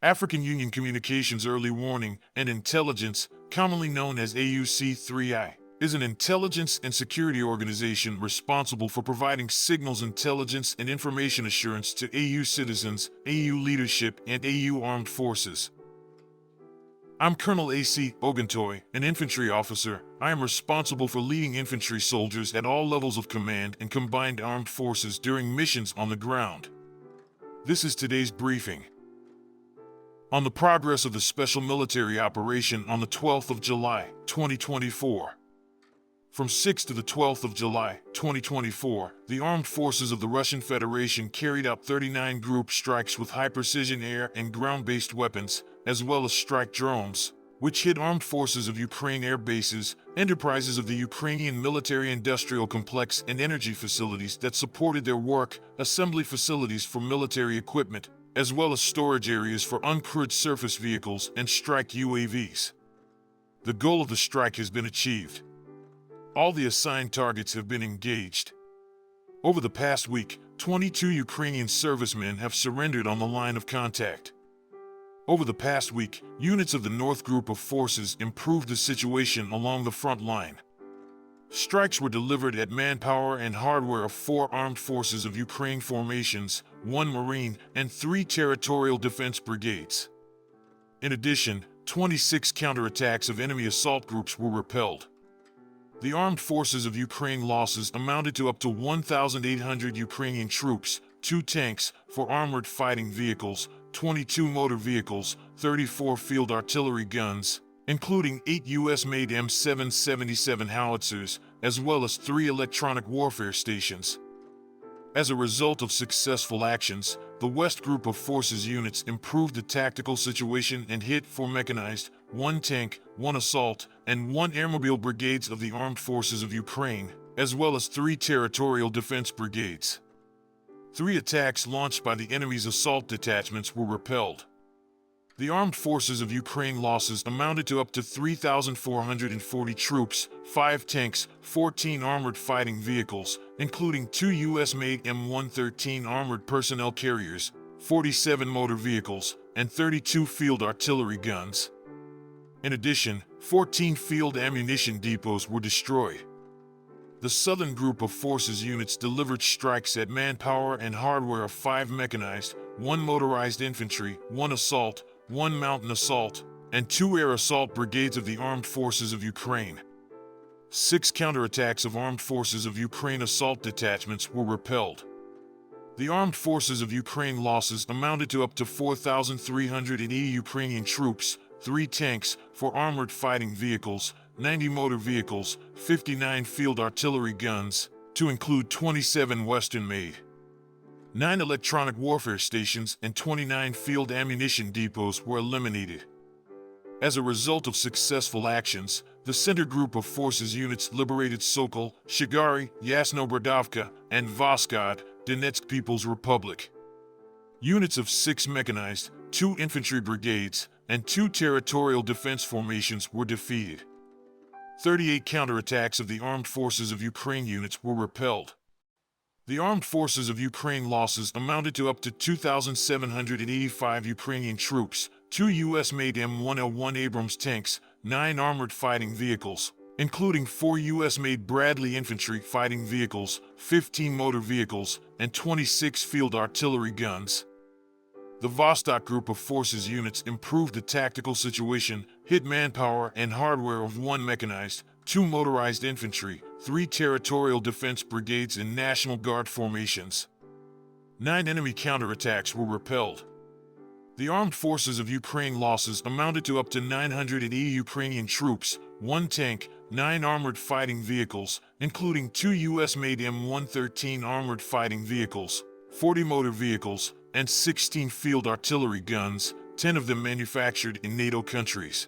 African Union Communications Early Warning and Intelligence, commonly known as AUC3I, is an intelligence and security organization responsible for providing signals intelligence and information assurance to AU citizens, AU leadership, and AU armed forces. I'm Colonel A.C. Oguntoye, an infantry officer. I am responsible for leading infantry soldiers at all levels of command and combined armed forces during missions on the ground. This is today's briefing. On the progress of the special military operation on the 12th of July, 2024. From 6th to the 12th of July, 2024, the armed forces of the Russian Federation carried out 39 group strikes with high-precision air and ground-based weapons, as well as strike drones, which hit armed forces of Ukraine air bases, enterprises of the Ukrainian military-industrial complex and energy facilities that supported their work, assembly facilities for military equipment, as well as storage areas for uncrewed surface vehicles and strike UAVs. The goal of the strike has been achieved. All the assigned targets have been engaged. Over the past week, 22 Ukrainian servicemen have surrendered on the line of contact. Over the past week, units of the North Group of Forces improved the situation along the front line. Strikes were delivered at manpower and hardware of 4 armed forces of Ukraine formations, 1 Marine, and 3 territorial defense brigades. In addition, 26 counterattacks of enemy assault groups were repelled. The armed forces of Ukraine losses amounted to up to 1,800 Ukrainian troops, 2 tanks, 4 armored fighting vehicles, 22 motor vehicles, 34 field artillery guns, including 8 US-made M777 howitzers, as well as 3 electronic warfare stations. As a result of successful actions, the West Group of Forces units improved the tactical situation and hit 4 mechanized, 1 tank, 1 assault, and 1 airmobile brigades of the Armed Forces of Ukraine, as well as 3 territorial defense brigades. 3 attacks launched by the enemy's assault detachments were repelled. The armed forces of Ukraine losses amounted to up to 3,440 troops, 5 tanks, 14 armored fighting vehicles, including 2 US-made M113 armored personnel carriers, 47 motor vehicles, and 32 field artillery guns. In addition, 14 field ammunition depots were destroyed. The Southern Group of Forces units delivered strikes at manpower and hardware of 5 mechanized, 1 motorized infantry, 1 assault, 1 mountain assault, and 2 air assault brigades of the Armed Forces of Ukraine. 6 counterattacks of Armed Forces of Ukraine assault detachments were repelled. The Armed Forces of Ukraine losses amounted to up to 4,380 Ukrainian troops, 3 tanks, 4 armored fighting vehicles, 90 motor vehicles, 59 field artillery guns, to include 27 Western-made, 9 electronic warfare stations and 29 field ammunition depots were eliminated. As a result of successful actions, the Center Group of Forces units liberated Sokol, Shigari, Yasnobradovka, and Voskod, Donetsk People's Republic. Units of 6 mechanized, 2 infantry brigades, and 2 territorial defense formations were defeated. 38 counterattacks of the Armed Forces of Ukraine units were repelled. The Armed Forces of Ukraine losses amounted to up to 2,785 Ukrainian troops, 2 US-made M101 Abrams tanks, 9 armored fighting vehicles, including 4 US-made Bradley infantry fighting vehicles, 15 motor vehicles, and 26 field artillery guns. The Vostok Group of Forces units improved the tactical situation, hit manpower and hardware of 1 mechanized, 2 motorized infantry, 3 territorial defense brigades and National Guard formations. 9 enemy counterattacks were repelled. The Armed Forces of Ukraine losses amounted to up to 980 Ukrainian troops, 1 tank, 9 armored fighting vehicles, including 2 US-made M113 armored fighting vehicles, 40 motor vehicles, and 16 field artillery guns, 10 of them manufactured in NATO countries.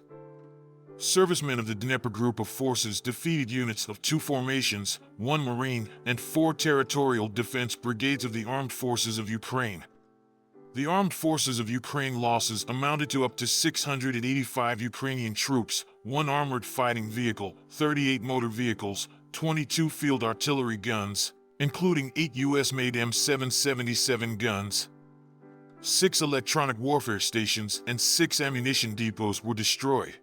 Servicemen of the Dnieper Group of Forces defeated units of 2 formations, 1 Marine, and 4 territorial defense brigades of the Armed Forces of Ukraine. The Armed Forces of Ukraine losses amounted to up to 685 Ukrainian troops, 1 armored fighting vehicle, 38 motor vehicles, 22 field artillery guns, including 8 US-made M777 guns. 6 electronic warfare stations, and 6 ammunition depots were destroyed.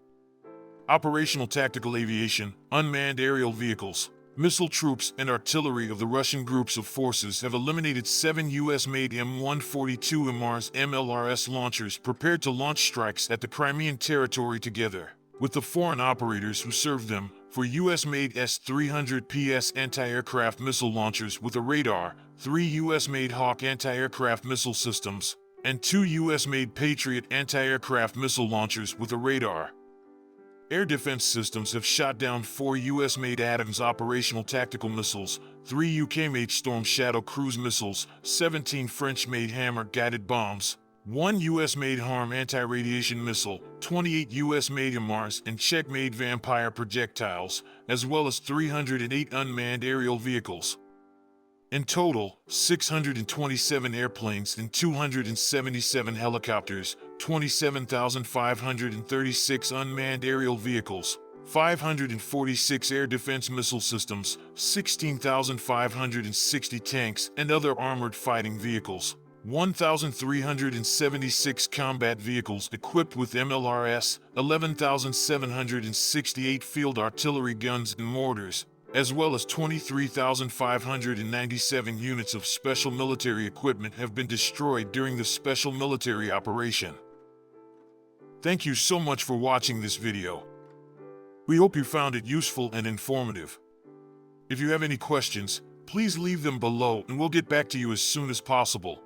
Operational tactical aviation, unmanned aerial vehicles, missile troops, and artillery of the Russian groups of forces have eliminated 7 U.S.-made M142 MRS MLRS launchers prepared to launch strikes at the Crimean territory together with the foreign operators who served them for U.S.-made S-300 PS anti-aircraft missile launchers with a radar, 3 U.S.-made Hawk anti-aircraft missile systems, and 2 U.S.-made Patriot anti-aircraft missile launchers with a radar. Air defense systems have shot down 4 U.S.-made Adams operational tactical missiles, 3 UK-made Storm Shadow cruise missiles, 17 French-made Hammer guided bombs, 1 U.S.-made Harm anti-radiation missile, 28 U.S.-made HIMARS and Czech-made Vampire projectiles, as well as 308 unmanned aerial vehicles. In total, 627 airplanes and 277 helicopters, 27,536 unmanned aerial vehicles, 546 air defense missile systems, 16,560 tanks and other armored fighting vehicles, 1,376 combat vehicles equipped with MLRS, 11,768 field artillery guns and mortars, as well as 23,597 units of special military equipment have been destroyed during the special military operation. Thank you so much for watching this video. We hope you found it useful and informative. If you have any questions, please leave them below and we'll get back to you as soon as possible.